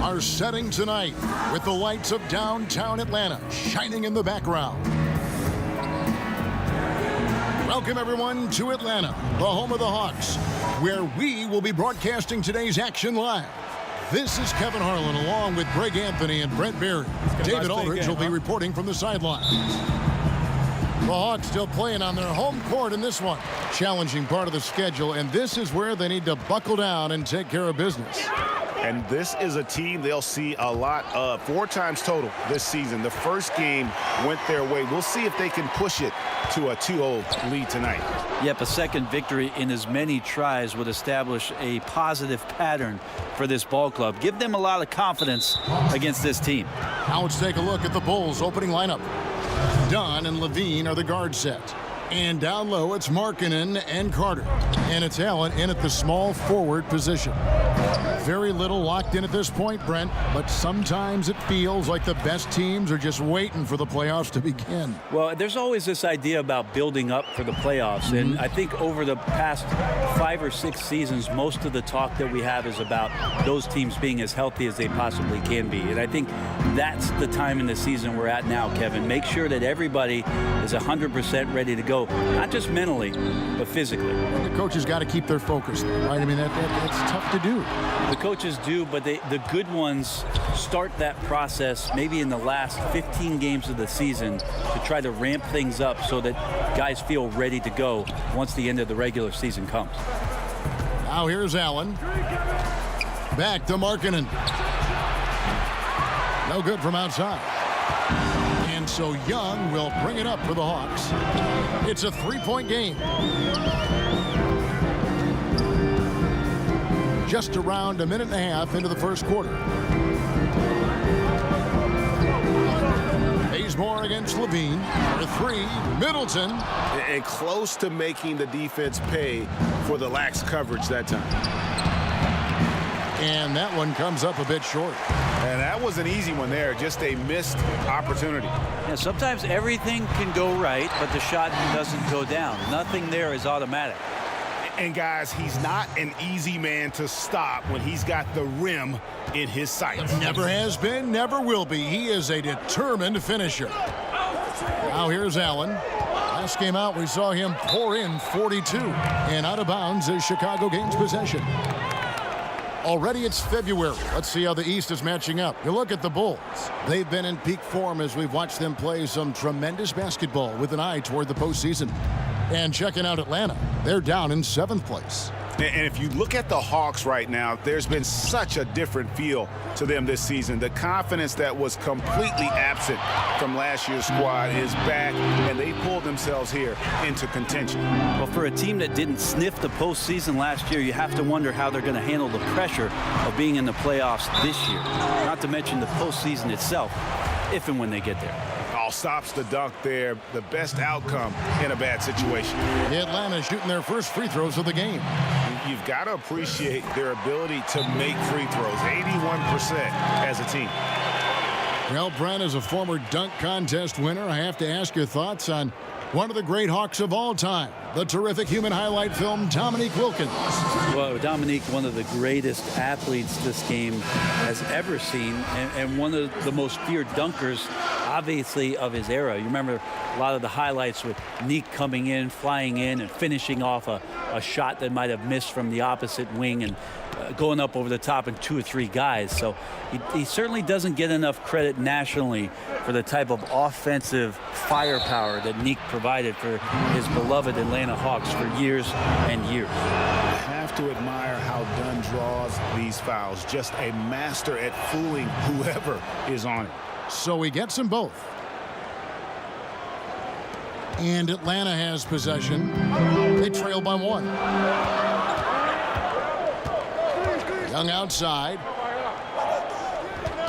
are setting tonight with the lights of downtown Atlanta shining in the background. Welcome, everyone, to Atlanta, the home of the Hawks, where we will be broadcasting today's action live. This is Kevin Harlan along with Greg Anthony and Brent Barry. David Aldridge will be reporting from the sidelines. The Hawks still playing on their home court in this one. Challenging part of the schedule, and this is where they need to buckle down and take care of business. And this is a team they'll see a lot of, 4 times total this season. The first game went their way. We'll see if they can push it to a 2-0 lead tonight. Yep, a second victory in as many tries would establish a positive pattern for this ball club. Give them a lot of confidence against this team. Now let's take a look at the Bulls' opening lineup. Dunn and Levine are the guard set. And down low, it's Markkanen and Carter. And it's Allen in at the small forward position. Very little locked in at this point, Brent, but sometimes it feels like the best teams are just waiting for the playoffs to begin. Well, there's always this idea about building up for the playoffs, and I think over the past 5 or 6 seasons, most of the talk that we have is about those teams being as healthy as they possibly can be. And I think that's the time in the season we're at now, Kevin. Make sure that everybody is 100% ready to go, not just mentally, but physically. The coaches got to keep their focus, right? I mean, that's tough to do. The coaches do, but the good ones start that process maybe in the last 15 games of the season to try to ramp things up so that guys feel ready to go once the end of the regular season comes. Now here's Allen. Back to Markkanen. No good from outside. And so Young will bring it up for the Hawks. It's a 3-point game. Just around a minute and a half into the first quarter. Bazemore against Levine. For 3, Middleton. And close to making the defense pay for the lax coverage that time. And that one comes up a bit short. And that was an easy one there, just a missed opportunity. Yeah, sometimes everything can go right, but the shot doesn't go down. Nothing there is automatic. And guys, he's not an easy man to stop when he's got the rim in his sights. Never has been, never will be. He is a determined finisher. Now here's Allen. Last game out, we saw him pour in 42. And out of bounds is Chicago gains possession. Already it's February. Let's see how the East is matching up. You look at the Bulls. They've been in peak form as we've watched them play some tremendous basketball with an eye toward the postseason. And checking out Atlanta, they're down in 7th place. And if you look at the Hawks right now, there's been such a different feel to them this season. The confidence that was completely absent from last year's squad is back, and they pulled themselves here into contention. Well, for a team that didn't sniff the postseason last year, you have to wonder how they're going to handle the pressure of being in the playoffs this year. Not to mention the postseason itself, if and when they get there. All stops the dunk there. The best outcome in a bad situation. Atlanta shooting their first free throws of the game. You've got to appreciate their ability to make free throws. 81% as a team. Well, Brent, as a former dunk contest winner, I have to ask your thoughts on one of the great Hawks of all time, the terrific human highlight film, Dominique Wilkins. Well, Dominique, one of the greatest athletes this game has ever seen, and one of the most feared dunkers, obviously, of his era. You remember a lot of the highlights with Neek coming in, flying in, and finishing off a shot that might have missed from the opposite wing and going up over the top and 2 or 3 guys. So he certainly doesn't get enough credit nationally for the type of offensive firepower that Neek provided for his beloved Atlanta Hawks for years and years. You have to admire how Dunn draws these fouls. Just a master at fooling whoever is on it. So he gets them both. And Atlanta has possession. They trail by 1. Young outside.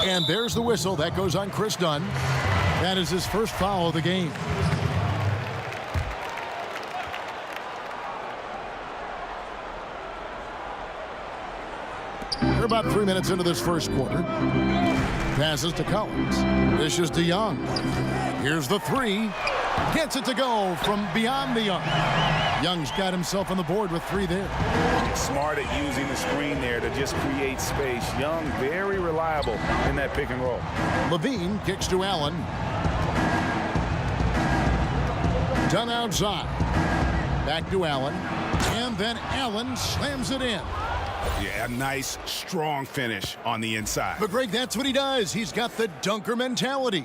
And there's the whistle. That goes on Chris Dunn. That is his first foul of the game. We're about 3 minutes into this first quarter. Passes to Collins. This is DeYoung. Here's the 3. Gets it to go from beyond the arc. Young's got himself on the board with 3 there. Smart at using the screen there to just create space. Young, very reliable in that pick and roll. Levine kicks to Allen. Done outside. Back to Allen. And then Allen slams it in. Yeah, a nice, strong finish on the inside. But Greg, that's what he does. He's got the dunker mentality.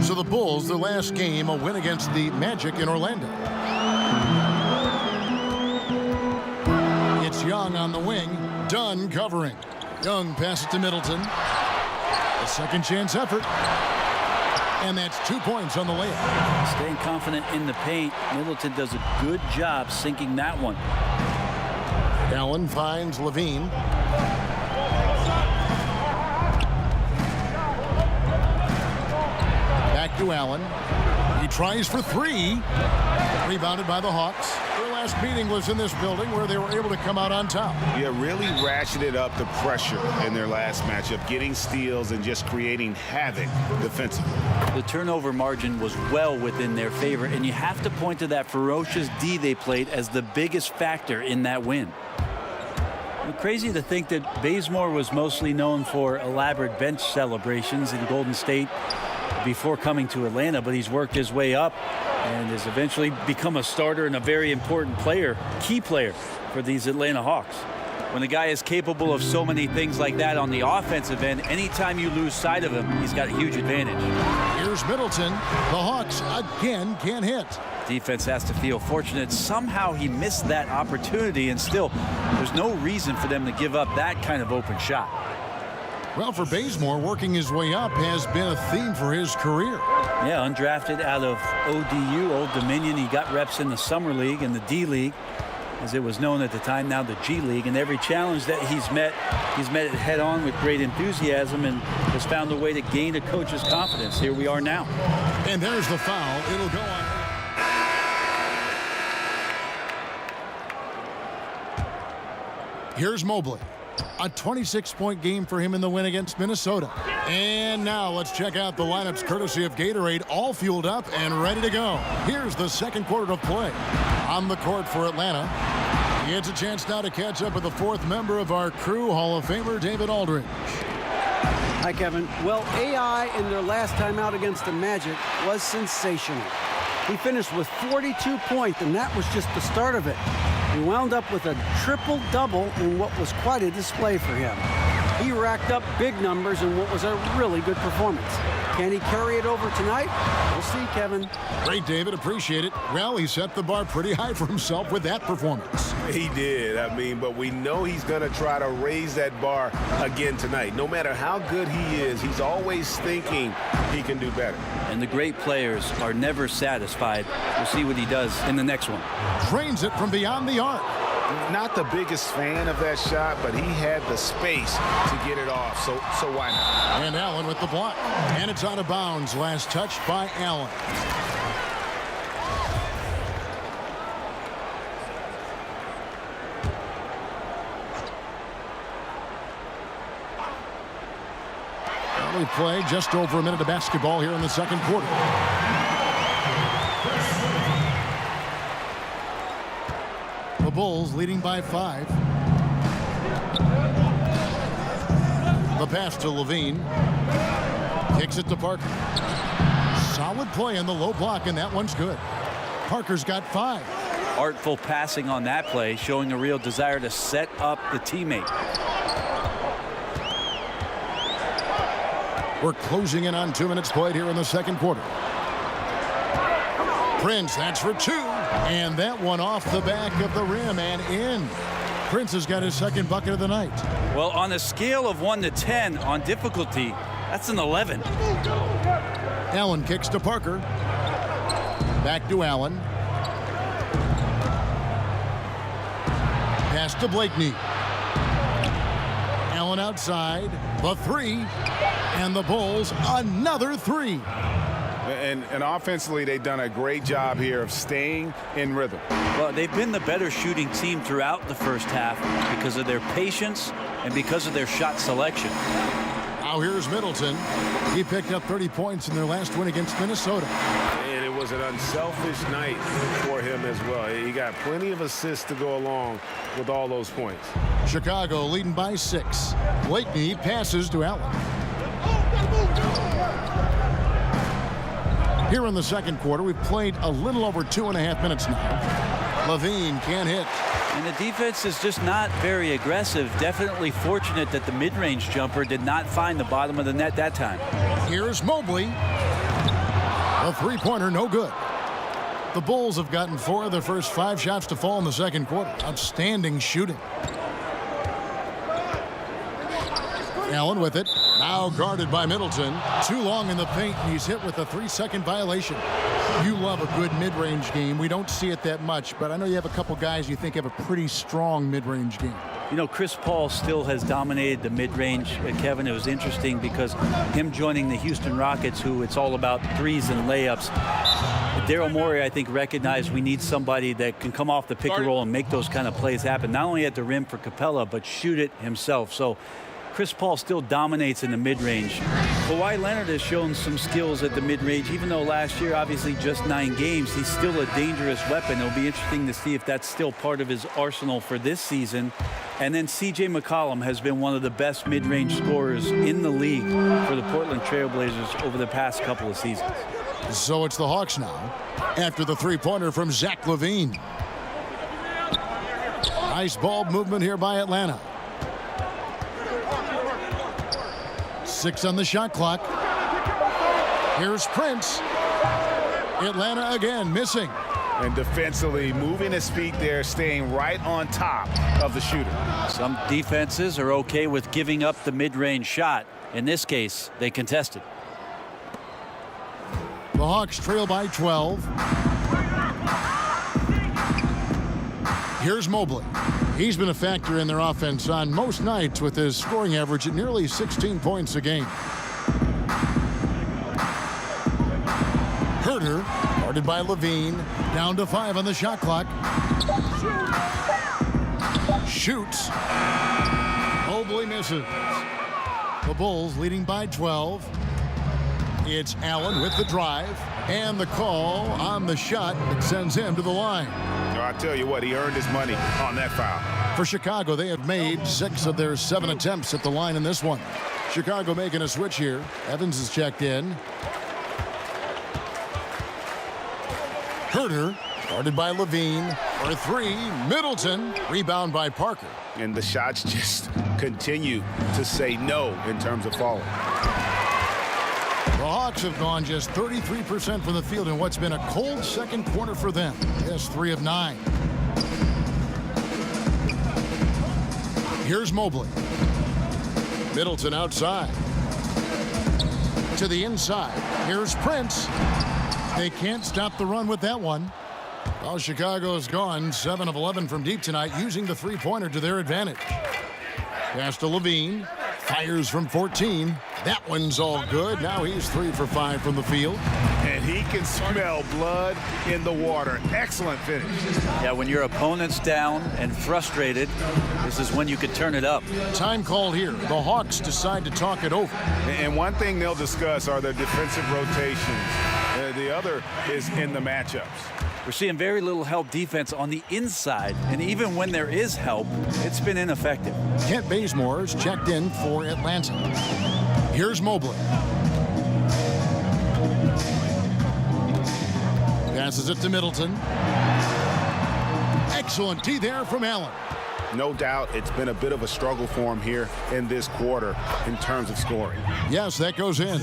So the Bulls, their last game, a win against the Magic in Orlando. It's Young on the wing. Dunn covering. Young passes to Middleton. A second chance effort. And that's 2 points on the layup. Staying confident in the paint. Middleton does a good job sinking that one. Allen finds Levine. Back to Allen. He tries for 3. Rebounded by the Hawks. Their last meeting was in this building where they were able to come out on top. Yeah, really ratcheted up the pressure in their last matchup, getting steals and just creating havoc defensively. The turnover margin was well within their favor, and you have to point to that ferocious D they played as the biggest factor in that win. Crazy to think that Bazemore was mostly known for elaborate bench celebrations in Golden State before coming to Atlanta, but he's worked his way up and has eventually become a starter and a very important player, key player for these Atlanta Hawks. When a guy is capable of so many things like that on the offensive end, anytime you lose sight of him, he's got a huge advantage. Here's Middleton. The Hawks again can't hit. Defense has to feel fortunate. Somehow he missed that opportunity, and still, there's no reason for them to give up that kind of open shot. Well, for Bazemore, working his way up has been a theme for his career. Yeah, undrafted out of ODU, Old Dominion. He got reps in the Summer League and the D League, as it was known at the time, now the G League. And every challenge that he's met it head on with great enthusiasm and has found a way to gain a coach's confidence. Here we are now. And there's the foul. It'll go on. Here's Mobley. A 26-point game for him in the win against Minnesota. And now let's check out the lineups courtesy of Gatorade, all fueled up and ready to go. Here's the second quarter of play. On the court for Atlanta. He gets a chance now to catch up with the 4th member of our crew, Hall of Famer David Aldridge. Hi, Kevin. Well, AI in their last time out against the Magic was sensational. He finished with 42 points, and that was just the start of it. He wound up with a triple-double in what was quite a display for him. He racked up big numbers in what was a really good performance. Can he carry it over tonight? We'll see, Kevin. Great, David. Appreciate it. Well, he set the bar pretty high for himself with that performance. He did. But we know he's going to try to raise that bar again tonight. No matter how good he is, he's always thinking he can do better. And the great players are never satisfied. We'll see what he does in the next one. Drains it from beyond the arc. Not the biggest fan of that shot, but he had the space to get it off, so why not? And Allen with the block. And it's out of bounds. Last touch by Allen. Well, we play just over a minute of basketball here in the second quarter. The Bulls leading by 5. The pass to Levine. Kicks it to Parker. Solid play in the low block, and that one's good. Parker's got 5. Artful passing on that play, showing a real desire to set up the teammate. We're closing in on 2 minutes played here in the second quarter. Prince, that's for 2. And that one off the back of the rim and in. Prince has got his second bucket of the night. Well, on a scale of 1 to 10 on difficulty, that's an 11. Allen kicks to Parker. Back to Allen. Pass to Blakeney. Allen outside. The 3. And the Bulls another 3. And offensively, they've done a great job here of staying in rhythm. Well, they've been the better shooting team throughout the first half because of their patience and because of their shot selection. Now here's Middleton. He picked up 30 points in their last win against Minnesota. And it was an unselfish night for him as well. He got plenty of assists to go along with all those points. Chicago leading by 6. Blakeney passes to Allen. Here in the second quarter, we've played a little over 2.5 minutes now. Levine can't hit. And the defense is just not very aggressive. Definitely fortunate that the mid-range jumper did not find the bottom of the net that time. Here's Mobley. A three-pointer, no good. The Bulls have gotten 4 of their first 5 shots to fall in the second quarter. Outstanding shooting. Allen with it. Now guarded by Middleton. Too long in the paint. He's hit with a 3-second violation. You love a good mid-range game. We don't see it that much, but I know you have a couple guys you think have a pretty strong mid-range game. You know, Chris Paul still has dominated the mid-range. Kevin, it was interesting because him joining the Houston Rockets, who it's all about threes and layups. Daryl Morey, I think, recognized we need somebody that can come off the pick and roll and make those kind of plays happen, not only at the rim for Capella, but shoot it himself. So Chris Paul still dominates in the mid-range. Kawhi Leonard has shown some skills at the mid-range. Even though last year, obviously, just 9 games, he's still a dangerous weapon. It'll be interesting to see if that's still part of his arsenal for this season. And then C.J. McCollum has been one of the best mid-range scorers in the league for the Portland Trail Blazers over the past couple of seasons. So it's the Hawks now after the three-pointer from Zach LaVine. Nice ball movement here by Atlanta. 6 on the shot clock. Here's Prince. Atlanta again missing. And defensively moving his feet there, staying right on top of the shooter. Some defenses are okay with giving up the mid-range shot. In this case, they contested. The Hawks trail by 12. Here's Mobley. He's been a factor in their offense on most nights with his scoring average at nearly 16 points a game. Herter, guarded by Levine, down to 5 on the shot clock. Shoots. Mobley misses. The Bulls leading by 12. It's Allen with the drive and the call on the shot that sends him to the line. I tell you what, he earned his money on that foul. For Chicago, they have made 6 of their 7 attempts at the line in this one. Chicago making a switch here. Evans is checked in. Herter, guarded by Levine. For 3, Middleton. Rebound by Parker. And the shots just continue to say no in terms of falling. The Hawks have gone just 33% from the field in what's been a cold second quarter for them. Yes, 3 of 9. Here's Mobley. Middleton outside. To the inside. Here's Prince. They can't stop the run with that one. Well, Chicago's gone 7 of 11 from deep tonight, using the three-pointer to their advantage. Pass to Levine. Fires from 14. That one's all good. Now he's 3 for 5 from the field. And he can smell blood in the water. Excellent finish. Yeah, when your opponent's down and frustrated, this is when you could turn it up. Time called here. The Hawks decide to talk it over. And one thing they'll discuss are their defensive rotations. The other is in the matchups. We're seeing very little help defense on the inside, and even when there is help, it's been ineffective. Kent Bazemore is checked in for Atlanta. Here's Mobley. Passes it to Middleton. Excellent D there from Allen. No doubt it's been a bit of a struggle for him here in this quarter in terms of scoring. Yes, that goes in.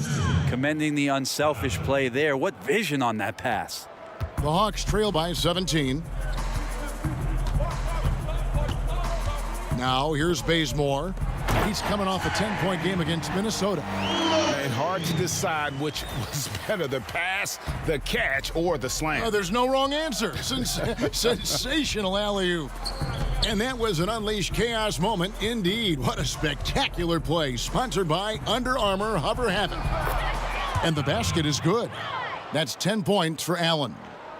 Commending the unselfish play there. What vision on that pass. The Hawks trail by 17. Now here's Bazemore. He's coming off a 10-point game against Minnesota. And hard to decide which was better, the pass, the catch, or the slam. Oh, there's no wrong answer. Sensational alley-oop. And that was an unleashed chaos moment indeed. What a spectacular play. Sponsored by Under Armour Hover Heaven. And the basket is good. That's 10 points for Allen.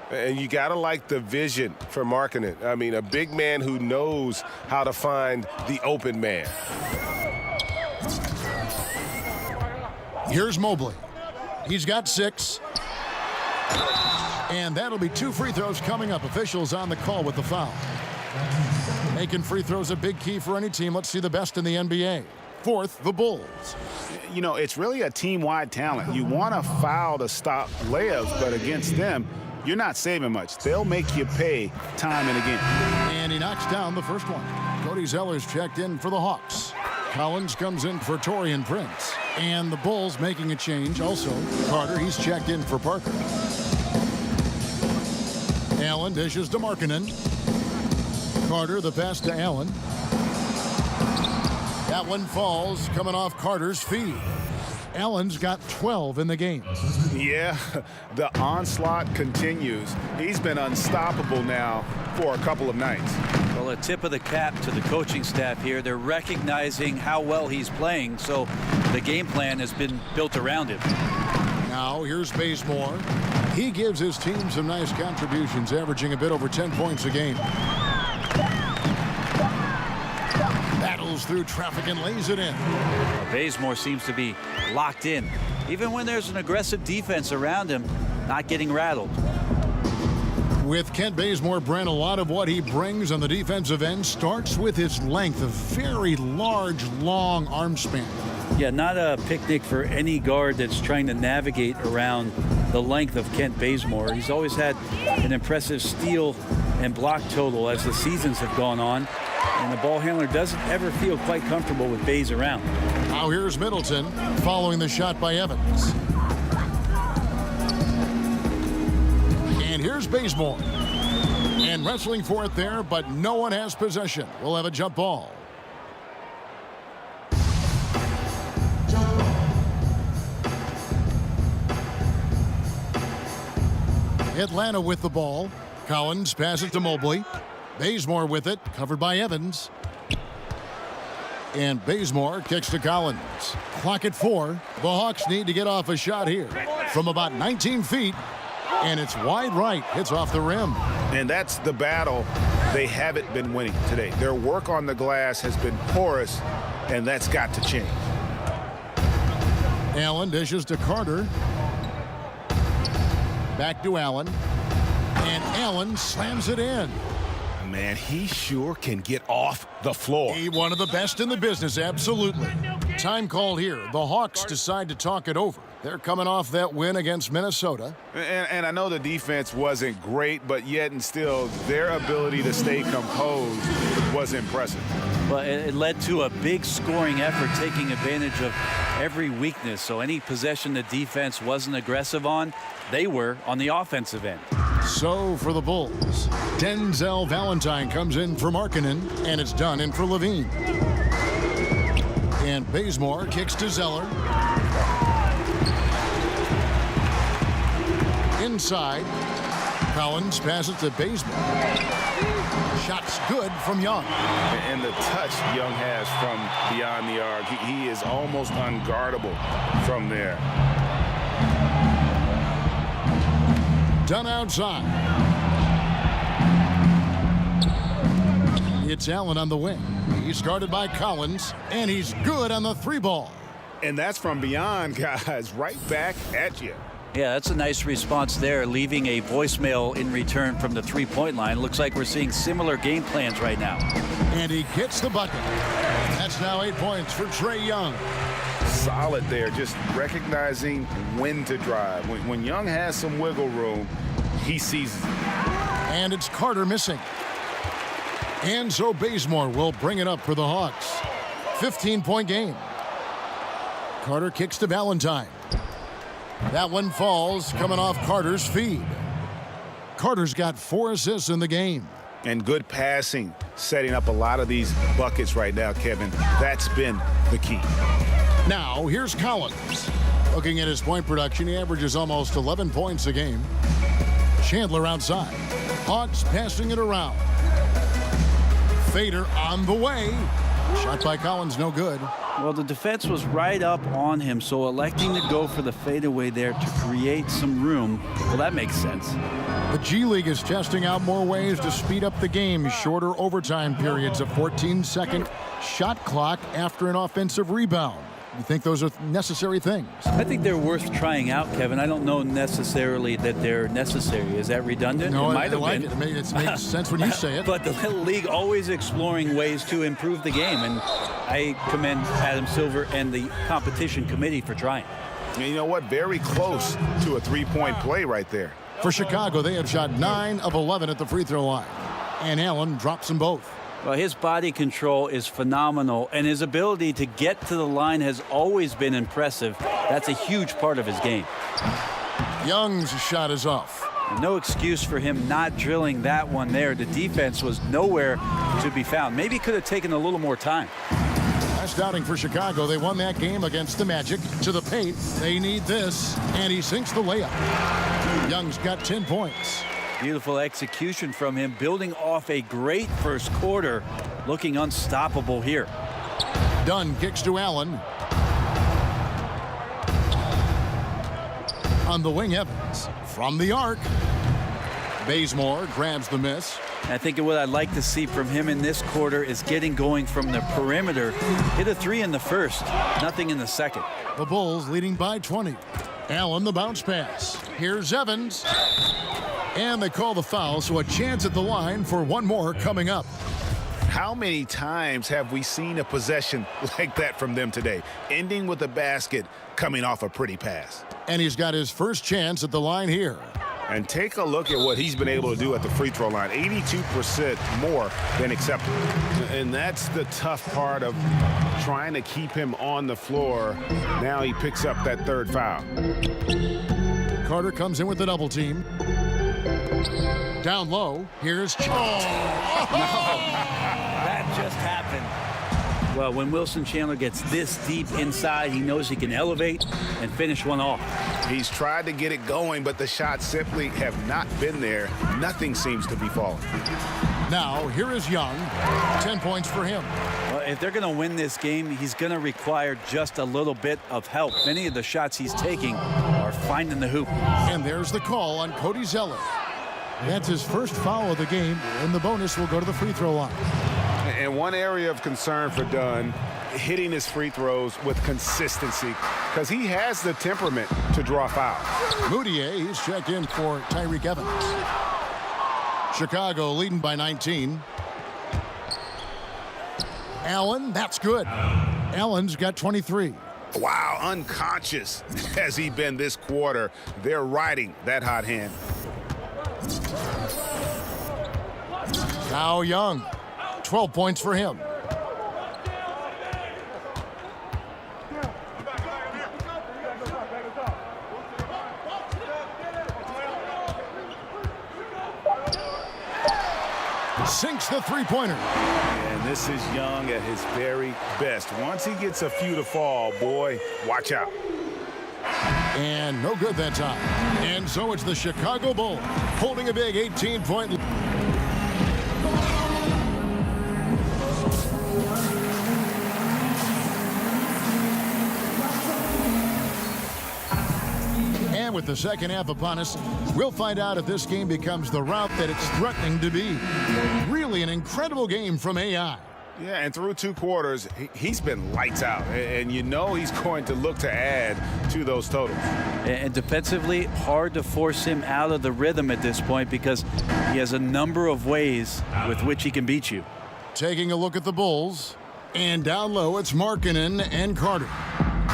And you got to like the vision for Markkanen. I mean, a big man who knows how to find the open man. Here's Mobley. He's got 6. And that'll be 2 free throws coming up. Officials on the call with the foul. Making free throws a big key for any team. Let's see the best in the NBA. Fourth, the Bulls. You know, it's really a team-wide talent. You want a foul to stop layups, but against them, you're not saving much. They'll make you pay time and again. And he knocks down the first one. Cody Zeller's checked in for the Hawks. Collins comes in for Taurean Prince. And the Bulls making a change. Also, Carter, he's checked in for Parker. Allen dishes to Markkanen. Carter, the pass to Allen. That one falls, coming off Carter's feet. Allen's got 12 in the game. Yeah, the onslaught continues. He's been unstoppable now for a couple of nights. Well, a tip of the cap to the coaching staff here. They're recognizing how well he's playing, so the game plan has been built around him. Now here's Bazemore. He gives his team some nice contributions, averaging a bit over 10 points a game. Battles through traffic and lays it in. Bazemore seems to be locked in. Even when there's an aggressive defense around him, not getting rattled. With Kent Bazemore, Brent, a lot of what he brings on the defensive end starts with his length, a very large, long arm span. Yeah, not a picnic for any guard that's trying to navigate around the length of Kent Bazemore. He's always had an impressive steal and block total as the seasons have gone on. And the ball handler doesn't ever feel quite comfortable with Baze around. Now here's Middleton following the shot by Evans. And here's Bazemore. And wrestling for it there, but no one has possession. We'll have a jump ball. Atlanta with the ball. Collins passes to Mobley. Bazemore with it, covered by Evans. And Bazemore kicks to Collins. Clock at 4. The Hawks need to get off a shot here from about 19 feet. And it's wide right. It's off the rim. And that's the battle they haven't been winning today. Their work on the glass has been porous, and that's got to change. Allen dishes to Carter. Back to Allen. And Allen slams it in. Man, he sure can get off the floor. He one of the best in the business, absolutely. Time called here. The Hawks decide to talk it over. They're coming off that win against Minnesota. And I know the defense wasn't great, but yet and still, their ability to stay composed was impressive. But it led to a big scoring effort, taking advantage of every weakness. So any possession the defense wasn't aggressive on, they were on the offensive end. So for the Bulls, Denzel Valentine comes in for Markkanen, and it's done in for Levine. And Bazemore kicks to Zeller. Inside, Collins passes to Bazemore. Shot's good from Young. And the touch Young has from beyond the arc, he is almost unguardable from there. Done outside. It's Allen on the wing. He's guarded by Collins, and he's good on the 3-ball. And that's from beyond, guys, right back at you. Yeah, that's a nice response there, leaving a voicemail in return from the three-point line. Looks like we're seeing similar game plans right now. And he gets the bucket. That's now 8 points for Trae Young. Solid there, just recognizing when to drive. When Young has some wiggle room, he sees it. And it's Carter missing. And so Bazemore will bring it up for the Hawks. 15-point game. Carter kicks to Valentine. That one falls, coming off Carter's feed. Carter's got 4 assists in the game. And good passing, setting up a lot of these buckets right now, Kevin. That's been the key. Now, here's Collins. Looking at his point production, he averages almost 11 points a game. Chandler outside. Hawks passing it around. Fader on the way. Shot by Collins, no good. Well, the defense was right up on him, so electing to go for the fadeaway there to create some room, well, that makes sense. The G League is testing out more ways to speed up the game. Shorter overtime periods, a 14-second shot clock after an offensive rebound. You think those are necessary things? I think they're worth trying out, Kevin. I don't know necessarily that they're necessary. Is that redundant? No, it I might have like been. it. It makes sense when you say it. But the Little League always exploring ways to improve the game, and I commend Adam Silver and the competition committee for trying. And you know what? Very close to a three-point play right there. For Chicago, they have shot 9 of 11 at the free throw line. And Allen drops them both. Well, his body control is phenomenal, and his ability to get to the line has always been impressive. That's a huge part of his game. Young's shot is off. No excuse for him not drilling that one there. The defense was nowhere to be found. Maybe could have taken a little more time. Last outing for Chicago. They won that game against the Magic. To the paint. They need this. And he sinks the layup. Young's got 10 points. Beautiful execution from him, building off a great first quarter, looking unstoppable here. Dunn kicks to Allen. On the wing, Evans. From the arc. Bazemore grabs the miss. I think what I'd like to see from him in this quarter is getting going from the perimeter. Hit a 3 in the first, nothing in the second. The Bulls leading by 20. Allen the bounce pass. Here's Evans. And they call the foul, so a chance at the line for one more coming up. How many times have we seen a possession like that from them today, ending with a basket coming off a pretty pass? And he's got his first chance at the line here. And take a look at what he's been able to do at the free throw line. 82% more than acceptable. And that's the tough part of trying to keep him on the floor. Now he picks up that third foul. Carter comes in with the double team. Down low, here's That just happened. Well, when Wilson Chandler gets this deep inside, he knows he can elevate and finish one off. He's tried to get it going, but the shots simply have not been there. Nothing seems to be falling. Now, here is Young. 10 points for him. Well, if they're going to win this game, he's going to require just a little bit of help. Many of the shots he's taking are finding the hoop. And there's the call on Cody Zeller. That's his first foul of the game, and the bonus will go to the free throw line. And one area of concern for Dunn, hitting his free throws with consistency, because he has the temperament to draw fouls. Moutier, he's checked in for Tyreke Evans. Chicago leading by 19. Allen, that's good. Allen's got 23. Wow, unconscious has he been this quarter. They're riding that hot hand. Now Young, 12 points for him. Sinks the three-pointer. And this is Young at his very best. Once he gets a few to fall, boy, watch out. And no good that time. And so it's the Chicago Bulls holding a big 18-point lead. And with the second half upon us, we'll find out if this game becomes the route that it's threatening to be. Really an incredible game from AI. Yeah, and through two quarters, he's been lights out. And you know he's going to look to add to those totals. And defensively, hard to force him out of the rhythm at this point because he has a number of ways with which he can beat you. Taking a look at the Bulls. And down low, it's Markkanen and Carter.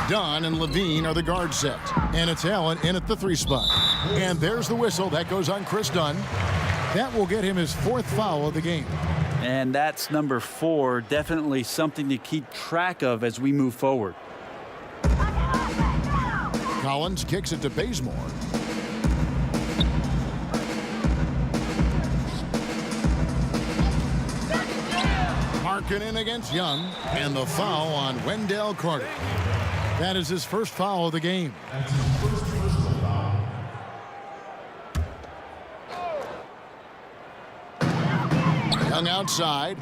Dunn and Levine are the guard set. And it's Allen in at the 3 spot. And there's the whistle. That goes on Chris Dunn. That will get him his 4th foul of the game. And that's number 4. Definitely something to keep track of as we move forward. Collins kicks it to Bazemore. Markkanen against Young. And the foul on Wendell Carter. That is his first foul of the game. Young outside.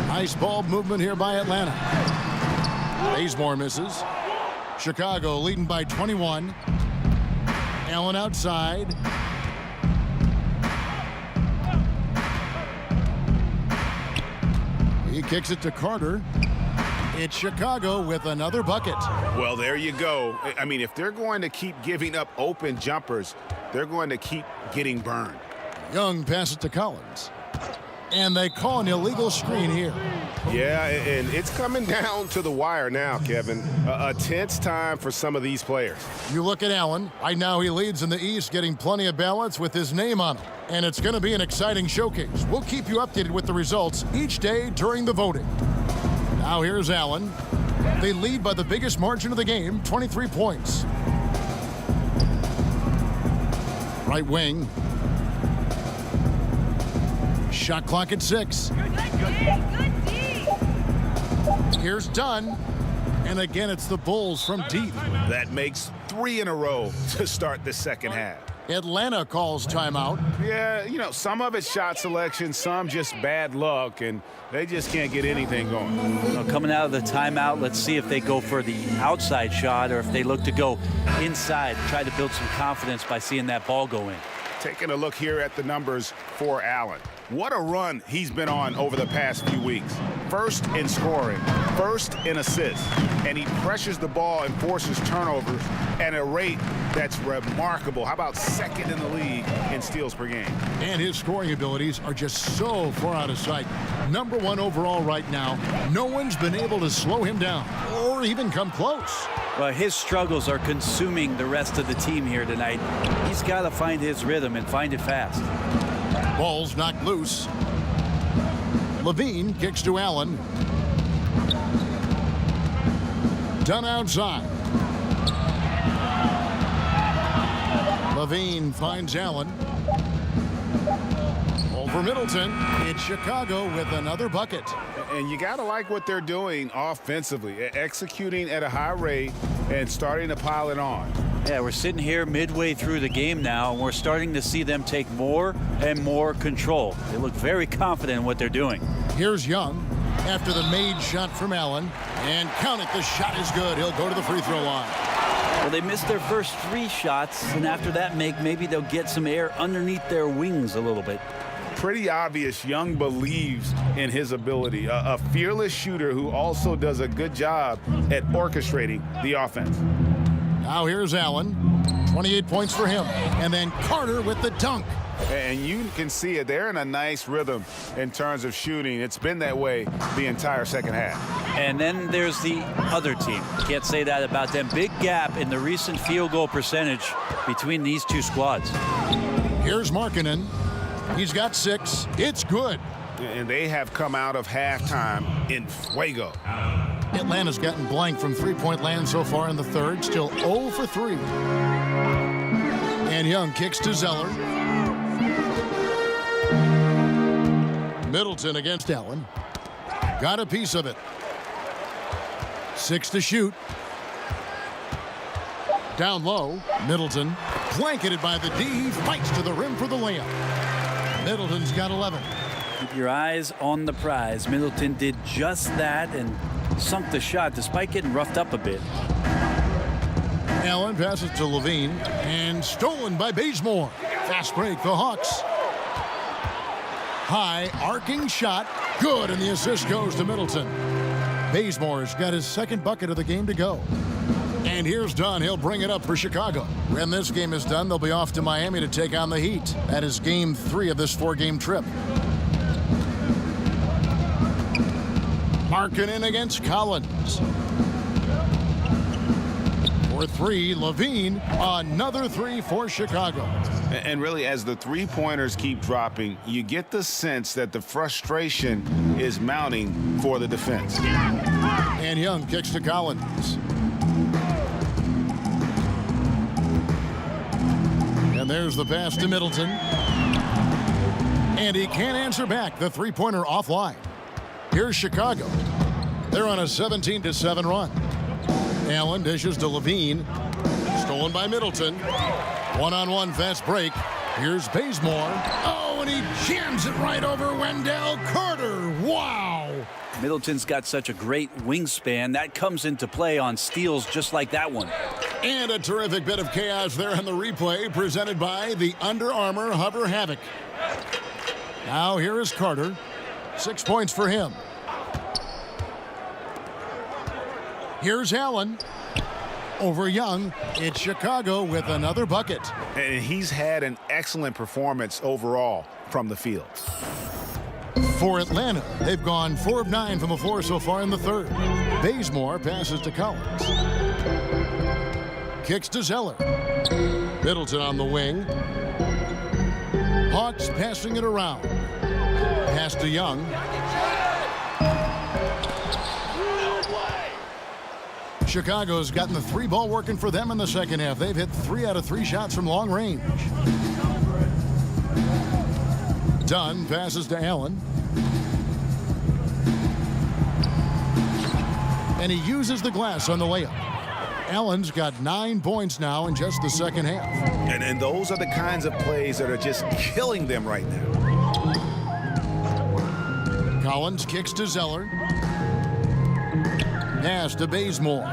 Nice ball movement here by Atlanta. Bazemore misses. Chicago leading by 21. Allen outside. He kicks it to Carter. It's Chicago with another bucket. Well, there you go. I mean, if they're going to keep giving up open jumpers, they're going to keep getting burned. Young passes to Collins. And they call an illegal screen here. Yeah, and it's coming down to the wire now, Kevin. A tense time for some of these players. You look at Allen. Right now he leads in the East, getting plenty of balance with his name on it. And it's going to be an exciting showcase. We'll keep you updated with the results each day during the voting. Now here's Allen. They lead by the biggest margin of the game, 23 points. Right wing. Shot clock at 6. Here's Dunn. And again, it's the Bulls from deep. That makes 3 in a row to start the second half. Atlanta calls timeout. Yeah, you know, some of it's shot selection, some just bad luck, and they just can't get anything going. Well, coming out of the timeout, let's see if they go for the outside shot or if they look to go inside, try to build some confidence by seeing that ball go in. Taking a look here at the numbers for Allen. What a run he's been on over the past few weeks. First in scoring, first in assists, and he pressures the ball and forces turnovers at a rate that's remarkable. How about second in the league in steals per game? And his scoring abilities are just so far out of sight. Number 1 overall right now. No one's been able to slow him down or even come close. Well, his struggles are consuming the rest of the team here tonight. He's got to find his rhythm and find it fast. Ball's knocked loose. Levine kicks to Allen. Dunn outside. Levine finds Allen. Over Middleton. It's Chicago with another bucket. And you got to like what they're doing offensively, executing at a high rate and starting to pile it on. Yeah, we're sitting here midway through the game now, and we're starting to see them take more and more control. They look very confident in what they're doing. Here's Young after the made shot from Allen. And count it, the shot is good. He'll go to the free throw line. Well, they missed their first 3 shots, and after that maybe they'll get some air underneath their wings a little bit. Pretty obvious Young believes in his ability. A fearless shooter who also does a good job at orchestrating the offense. Now here's Allen. 28 points for him. And then Carter with the dunk. And you can see it. They're in a nice rhythm in terms of shooting. It's been that way the entire second half. And then there's the other team. Can't say that about them. Big gap in the recent field goal percentage between these two squads. Here's Markkanen. He's got 6. It's good. And they have come out of halftime in fuego. Atlanta's gotten blank from three-point land so far in the third. Still 0 for 3. And Young kicks to Zeller. Middleton against Allen. Got a piece of it. 6 to shoot. Down low. Middleton. Blanketed by the D. He fights to the rim for the layup. Middleton's got 11. Keep your eyes on the prize. Middleton did just that and sunk the shot despite getting roughed up a bit. Allen passes to Levine and stolen by Bazemore. Fast break, the Hawks. High arcing shot. Good, and the assist goes to Middleton. Bazemore's got his second bucket of the game to go. And here's Dunn. He'll bring it up for Chicago. When this game is done, they'll be off to Miami to take on the Heat. That is game 3 of this 4-game trip. Markkanen against Collins. For 3, Levine. Another 3 for Chicago. And really, as the three-pointers keep dropping, you get the sense that the frustration is mounting for the defense. And Young kicks to Collins. And there's the pass to Middleton. And he can't answer back. The three-pointer offline. Here's Chicago. They're on a 17-7 run. Allen dishes to Levine. Stolen by Middleton. One-on-one fast break. Here's Bazemore. Oh, and he jams it right over Wendell Carter. Wow. Middleton's got such a great wingspan. That comes into play on steals just like that one. And a terrific bit of chaos there on the replay, presented by the Under Armour Hover Havoc. Now here is Carter. 6 points for him. Here's Allen. Over Young. It's Chicago with another bucket. And he's had an excellent performance overall from the field. For Atlanta, they've gone 4 of 9 from the floor so far in the third. Bazemore passes to Collins. Kicks to Zeller. Middleton on the wing. Hawks passing it around. Pass to Young. Chicago's gotten the 3-ball working for them in the second half. They've hit 3 out of 3 shots from long range. Dunn passes to Allen. And he uses the glass on the layup. Allen's got 9 points now in just the second half. And those are the kinds of plays that are just killing them right now. Collins kicks to Zeller. Pass to Bazemore.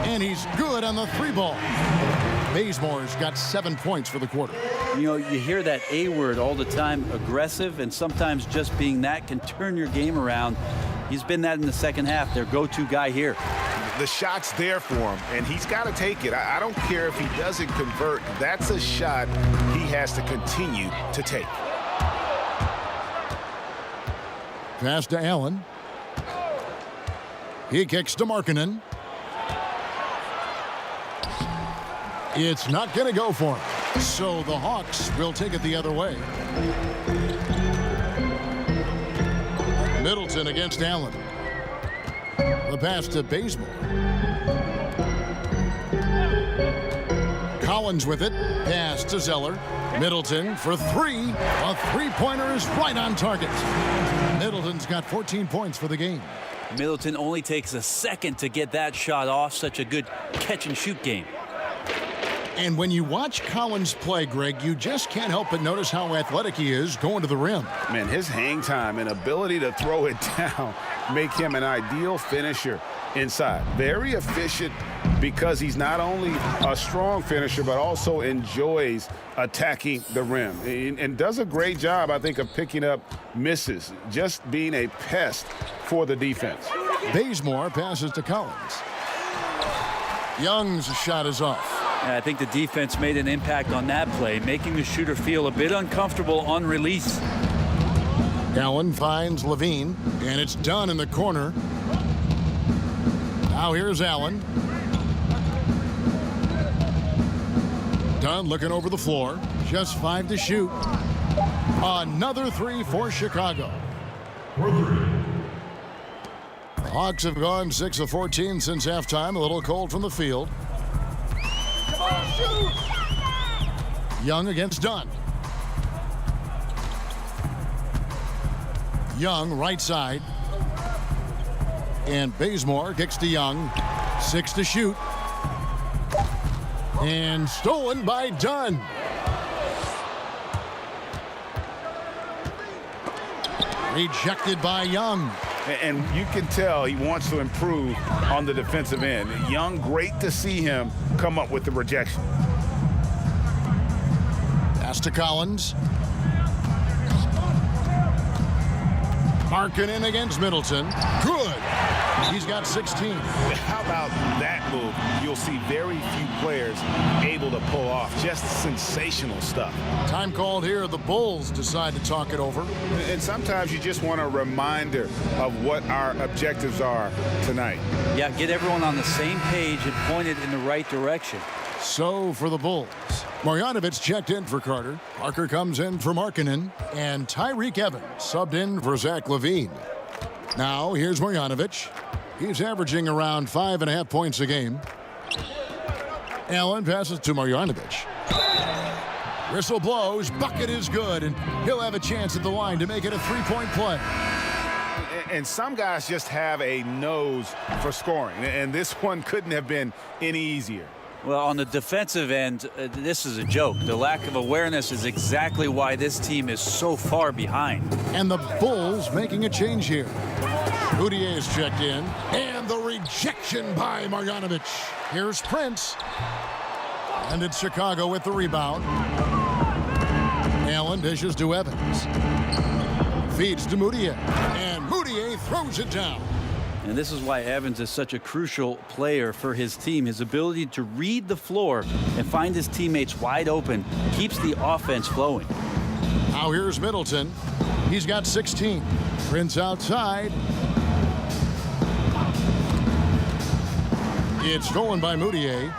And he's good on the 3-ball. Bazemore's got 7 points for the quarter. You know, you hear that A word all the time, aggressive, and sometimes just being that can turn your game around. He's been that in the second half, their go-to guy here. The shot's there for him, and he's got to take it. I don't care if he doesn't convert. That's a shot he has to continue to take. Pass to Allen. He kicks to Markkanen. It's not going to go for him. So the Hawks will take it the other way. Middleton against Allen. The pass to Bazemore. Collins with it. Pass to Zeller. Middleton for 3. A 3-pointer is right on target. Middleton's got 14 points for the game. Middleton only takes a second to get that shot off. Such a good catch-and-shoot game. And when you watch Collins play, Greg, you just can't help but notice how athletic he is going to the rim. Man, his hang time and ability to throw it down make him an ideal finisher inside. Very efficient because he's not only a strong finisher, but also enjoys attacking the rim. And does a great job, I think, of picking up misses, just being a pest for the defense. Bazemore passes to Collins. Young's shot is off. I think the defense made an impact on that play, making the shooter feel a bit uncomfortable on release. Allen finds Levine, and it's done in the corner. Now here's Allen. Dunn looking over the floor. Just 5 to shoot. Another 3 for Chicago. The Hawks have gone 6 of 14 since halftime. A little cold from the field. Young against Dunn. Young right side. And Bazemore kicks to Young. 6 to shoot. And stolen by Dunn. Rejected by Young. And you can tell he wants to improve on the defensive end. Young, great to see him come up with the rejection. Pass to Collins. Markkanen against Middleton. Good. He's got 16. How about that move? You'll see very few players able to pull off. Just sensational stuff. Time called here. The Bulls decide to talk it over. And sometimes you just want a reminder of what our objectives are tonight. Yeah, get everyone on the same page and pointed in the right direction. So for the Bulls, Marjanovic checked in for Carter. Parker comes in for Markkanen. And Tyreke Evans subbed in for Zach LaVine. Now here's Marjanovic. He's averaging around 5.5 points a game. Allen passes to Marjanovic. Whistle blows. Bucket is good. And he'll have a chance at the line to make it a 3-point play. And some guys just have a nose for scoring. And this one couldn't have been any easier. Well, on the defensive end, this is a joke. The lack of awareness is exactly why this team is so far behind. And the Bulls making a change here. Mudiay is checked in. And the rejection by Marjanovic. Here's Prince. And it's Chicago with the rebound. Allen dishes to Evans. Feeds to Mudiay. And Mudiay throws it down. And this is why Evans is such a crucial player for his team. His ability to read the floor and find his teammates wide open keeps the offense flowing. Now here's Middleton. He's got 16. Prince outside. It's stolen by Moutier.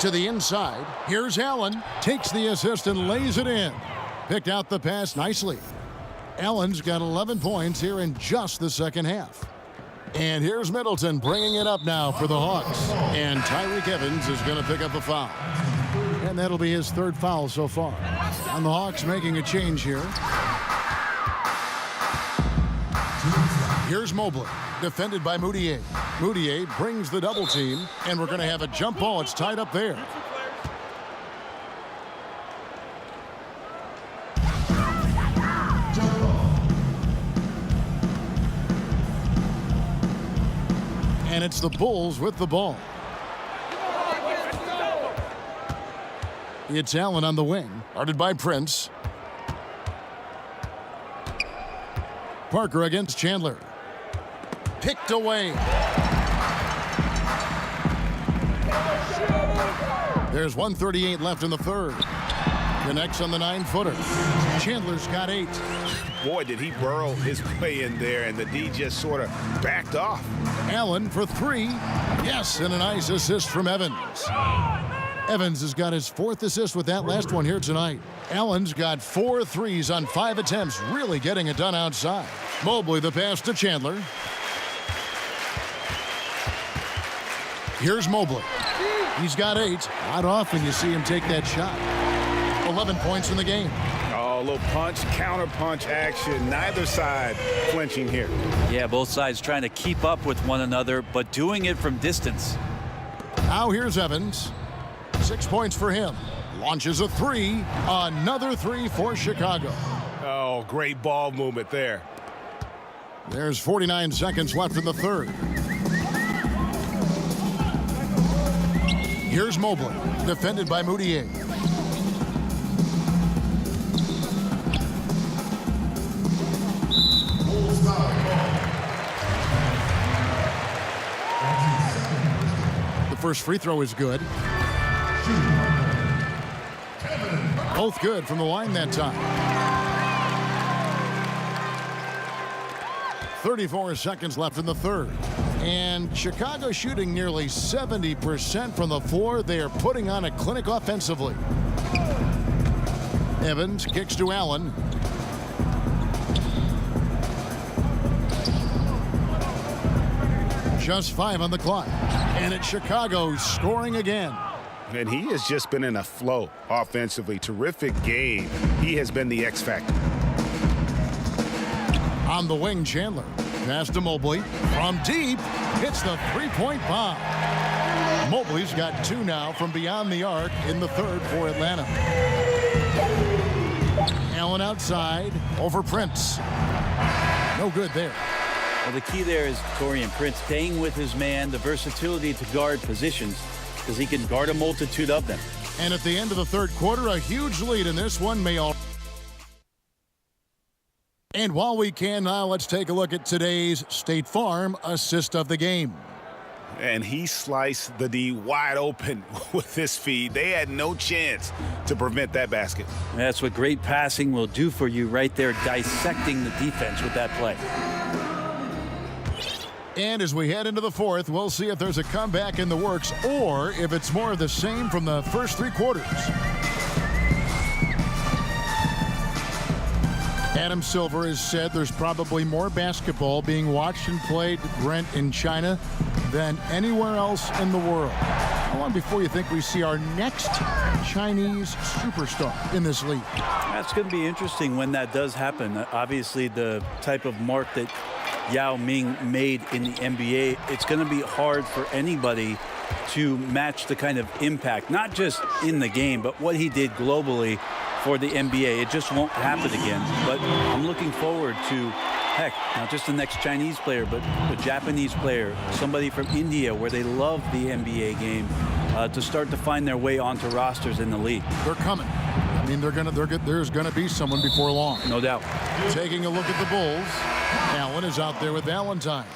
To the inside. Here's Allen. Takes the assist and lays it in. Picked out the pass nicely. Allen's got 11 points here in just the second half. And here's Middleton bringing it up now for the Hawks. And Tyreke Evans is going to pick up a foul. And that'll be his third foul so far. And the Hawks making a change here. Here's Mobley, defended by Moutier. Moutier brings the double team, and we're going to have a jump ball. It's tied up there. And it's the Bulls with the ball. It's Allen on the wing, guarded by Prince. Parker against Chandler. Picked away. There's 1:38 left in the third. Connects on the 9-footer. Chandler's got 8. Boy, did he burrow his way in there, and the D just sort of backed off. Allen for 3. Yes, and a nice assist from Evans. Evans has got his 4th assist with that last one here tonight. Allen's got 4 threes on 5 attempts, really getting it done outside. Mobley the pass to Chandler. Here's Mobley. He's got 8. Not often you see him take that shot. 11 points in the game. Oh, a little punch, counter punch action. Neither side flinching here. Yeah, both sides trying to keep up with one another, but doing it from distance. Now here's Evans. 6 points for him. Launches a 3. Another 3 for Chicago. Oh, great ball movement there. There's 49 seconds left in the third. Here's Mobley, defended by Moutier. The first free throw is good. Both good from the line that time. 34 seconds left in the third. And Chicago shooting nearly 70% from the floor. They are putting on a clinic offensively. Evans kicks to Allen. Just 5 on the clock. And it's Chicago scoring again. And he has just been in a flow offensively. Terrific game. He has been the X factor. On the wing, Chandler. Pass to Mobley. From deep, hits the three-point bomb. Mobley's got 2 now from beyond the arc in the third for Atlanta. Allen outside over Prince. No good there. Well, the key there is Taurean Prince staying with his man, the versatility to guard positions, because he can guard a multitude of them. And at the end of the third quarter, a huge lead in this one may all. And while we can now, let's take a look at today's State Farm assist of the game. And he sliced the D wide open with his feed. They had no chance to prevent that basket. That's what great passing will do for you right there, dissecting the defense with that play. And as we head into the fourth, we'll see if there's a comeback in the works or if it's more of the same from the first 3 quarters. Adam Silver has said there's probably more basketball being watched and played, Brent, in China than anywhere else in the world. How long before you think we see our next Chinese superstar in this league? That's going to be interesting when that does happen. Obviously, the type of mark that Yao Ming made in the NBA, it's going to be hard for anybody to match the kind of impact, not just in the game, but what he did globally for the NBA. It just won't happen again. But I'm looking forward to, heck, not just the next Chinese player, but the Japanese player, somebody from India where they love the NBA game, to start to find their way onto rosters in the league. They're coming. I mean, there's gonna be someone before long. No doubt. Taking a look at the Bulls, Allen is out there with Valentine.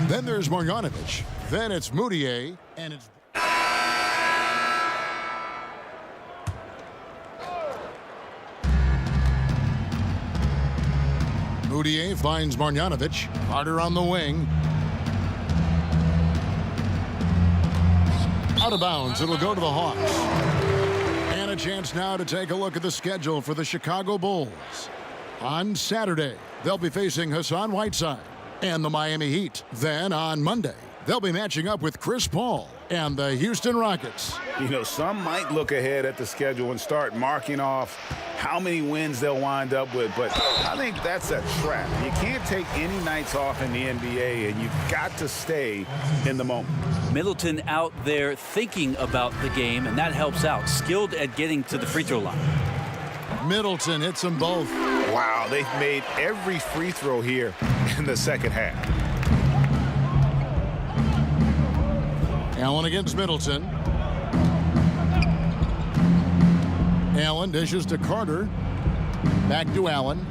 Then there's Marjanovic. Then it's Moutier, and it's... Moutier finds Marjanovic. Carter on the wing. Out of bounds. It'll go to the Hawks. And a chance now to take a look at the schedule for the Chicago Bulls. On Saturday, they'll be facing Hassan Whiteside and the Miami Heat. Then on Monday, they'll be matching up with Chris Paul and the Houston Rockets. You know, some might look ahead at the schedule and start marking off how many wins they'll wind up with, but I think that's a trap. You can't take any nights off in the NBA, and you've got to stay in the moment. Middleton out there thinking about the game, and that helps out. Skilled at getting to the free throw line. Middleton hits them both. Wow, they've made every free throw here in the second half. Allen against Middleton. Allen dishes to Carter. Back to Allen.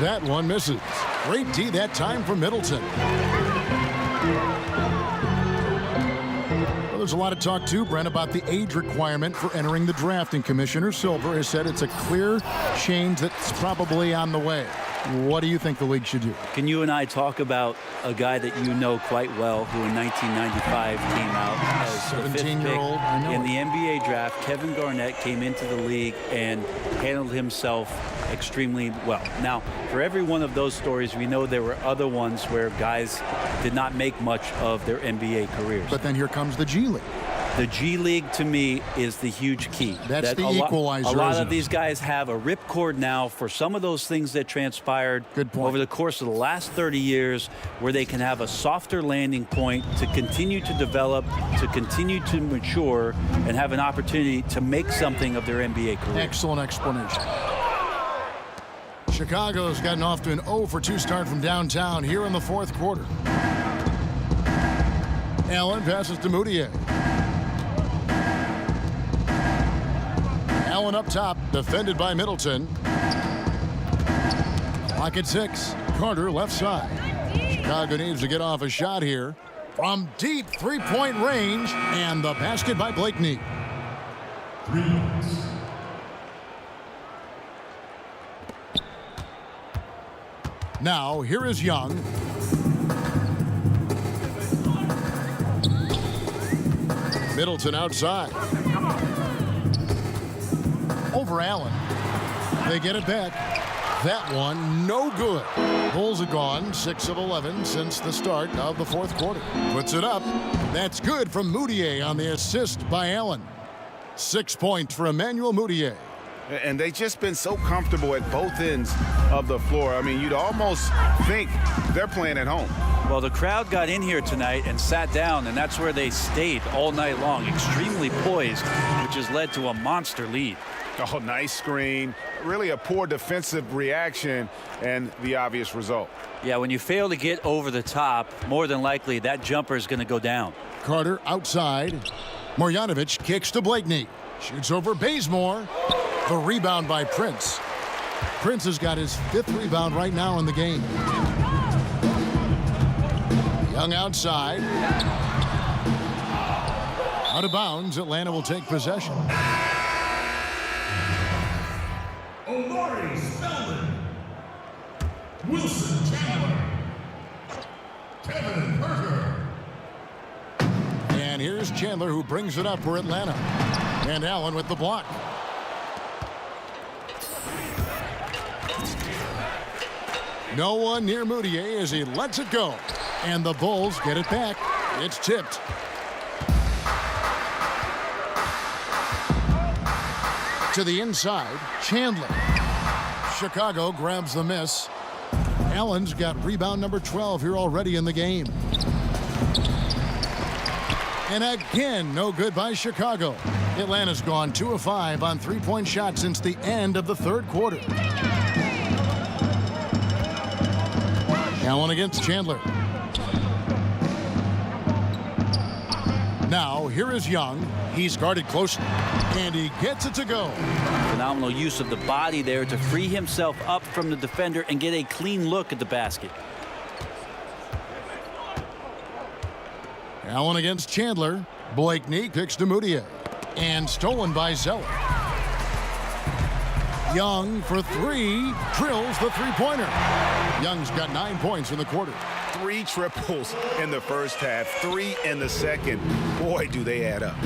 That one misses. Great D that time for Middleton. Well, there's a lot of talk too, Brent, about the age requirement for entering the draft, and Commissioner Silver has said it's a clear change that's probably on the way. What do you think the league should do? Can you and I talk about a guy that you know quite well who in 1995 came out as the fifth pick 17-year-old, I know in it. the NBA draft? Kevin Garnett came into the league and handled himself extremely well. Now, for every one of those stories, we know there were other ones where guys did not make much of their NBA careers. But then here comes the G League. The G League, to me, is the huge key. That's That the equalizer, A lot isn't of it? these guys have a ripcord now for some of those things that transpired Good point. over the course of the last 30 years, where they can have a softer landing point to continue to develop, to continue to mature, and have an opportunity to make something of their NBA career. Excellent explanation. Chicago's gotten off to an 0-for-2 start from downtown here in the fourth quarter. Allen passes to Moutier. Allen up top, defended by Middleton. Clock at 6. Carter left side. Chicago needs to get off a shot here from deep three-point range, and the basket by Blakeney. Now, here is Young. Middleton outside. Over Allen. They get it back. That one, no good. Bulls are gone 6 of 11 since the start of the fourth quarter. Puts it up. That's good from Moutier on the assist by Allen. 6 points for Emmanuel Moutier. And they've just been so comfortable at both ends of the floor. I mean, you'd almost think they're playing at home. Well, the crowd got in here tonight and sat down, and that's where they stayed all night long, extremely poised, which has led to a monster lead. Oh, nice screen. Really a poor defensive reaction, and the obvious result. Yeah, when you fail to get over the top, more than likely that jumper is going to go down. Carter outside. Marjanovic kicks to Blakeney. Shoots over Bazemore. The rebound by Prince. Prince has got his 5th rebound right now in the game. Young outside. Out of bounds, Atlanta will take possession. Omari Spellman, Wilson Chandler, Kevin Herter. And here's Chandler, who brings it up for Atlanta. And Allen with the block. No one near Moutier as he lets it go. And the Bulls get it back. It's tipped. To the inside, Chandler. Chicago grabs the miss. Allen's got rebound number 12 here already in the game. And again, no good by Chicago. Atlanta's gone 2 of 5 on three-point shots since the end of the third quarter. Allen against Chandler. Now, here is Young. He's guarded closely, and he gets it to go. Phenomenal use of the body there to free himself up from the defender and get a clean look at the basket. Allen against Chandler. Blakeney kicks to Mudiay. And stolen by Zeller. Young for three. Drills the three-pointer. Young's got 9 points in the quarter. 3 triples in the first half, 3 in the second. Boy, do they add up.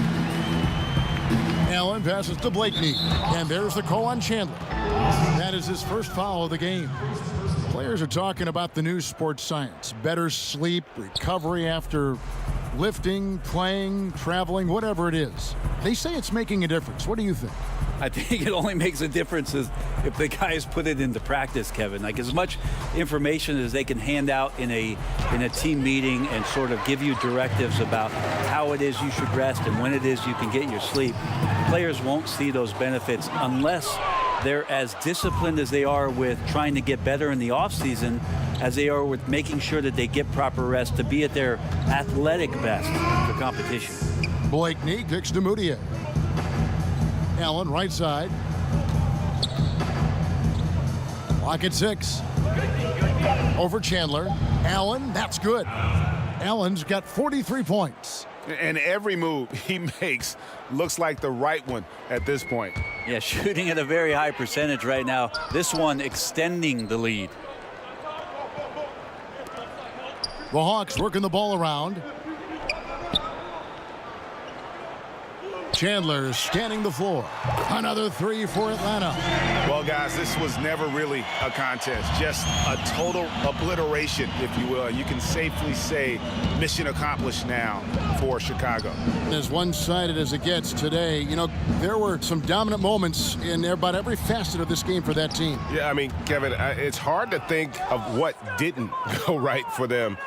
Allen passes to Blakeney. And there's the call on Chandler. That is his first foul of the game. Players are talking about the new sports science. Better sleep, recovery after lifting, playing, traveling, whatever it is. They say it's making a difference. What do you think? I think it only makes a difference if the guys put it into practice, Kevin. Like as much information as they can hand out in a team meeting and sort of give you directives about how it is you should rest and when it is you can get your sleep. Players won't see those benefits unless they're as disciplined as they are with trying to get better in the offseason as they are with making sure that they get proper rest to be at their athletic best for competition. Blakeney kicks to Mudiay. Allen right side. Lock at 6. Over Chandler. Allen, that's good. Allen's got 43 points. And every move he makes looks like the right one at this point. Yeah, shooting at a very high percentage right now. This one extending the lead. The Hawks working the ball around. Chandler scanning the floor. Another 3 for Atlanta. Well, guys, this was never really a contest. Just a total obliteration, if you will. You can safely say mission accomplished now for Chicago. As one-sided as it gets today, you know, there were some dominant moments in about every facet of this game for that team. Yeah, I mean, Kevin, it's hard to think of what didn't go right for them.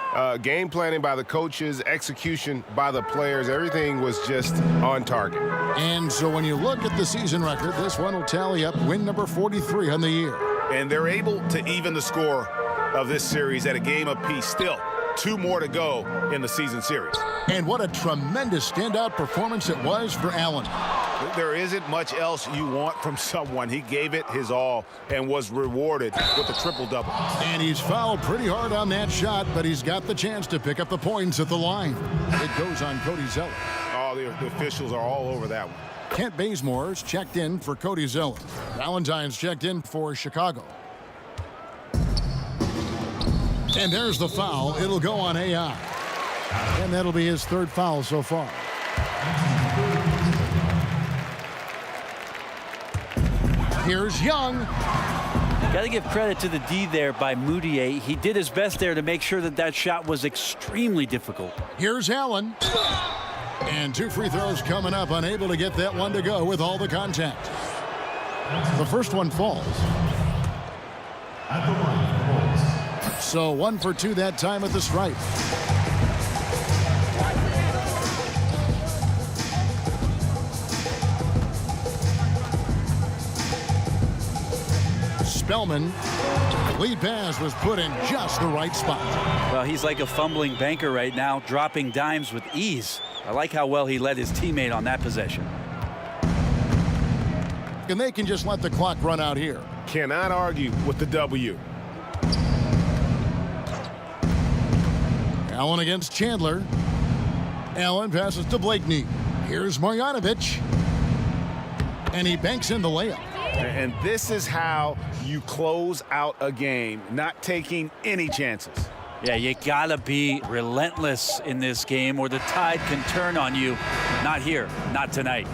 Game planning by the coaches, execution by the players, everything was just on target. And so when you look at the season record, this one will tally up win number 43 on the year. And they're able to even the score of this series at a game apiece. Still 2 more to go in the season series. And what a tremendous standout performance it was for Allen. There isn't much else you want from someone. He gave it his all and was rewarded with a triple-double. And he's fouled pretty hard on that shot, but he's got the chance to pick up the points at the line. It goes on Cody Zeller. Oh, the officials are all over that one. Kent Bazemore's checked in for Cody Zeller. Valentine's checked in for Chicago. And there's the foul. It'll go on AI. And that'll be his 3rd foul so far. Here's Young. Got to give credit to the D there by Mudiay. He did his best there to make sure that that shot was extremely difficult. Here's Allen. And 2 free throws coming up, unable to get that one to go with all the contact. The first one falls. So 1 for 2 that time at the stripe. Spellman, lead pass was put in just the right spot. Well, he's like a fumbling banker right now, dropping dimes with ease. I like how well he led his teammate on that possession. And they can just let the clock run out here. Cannot argue with the W. Allen against Chandler. Allen passes to Blakeney. Here's Marjanovic. And he banks in the layup. And this is how you close out a game, not taking any chances. Yeah, you gotta be relentless in this game or the tide can turn on you. Not here, not tonight.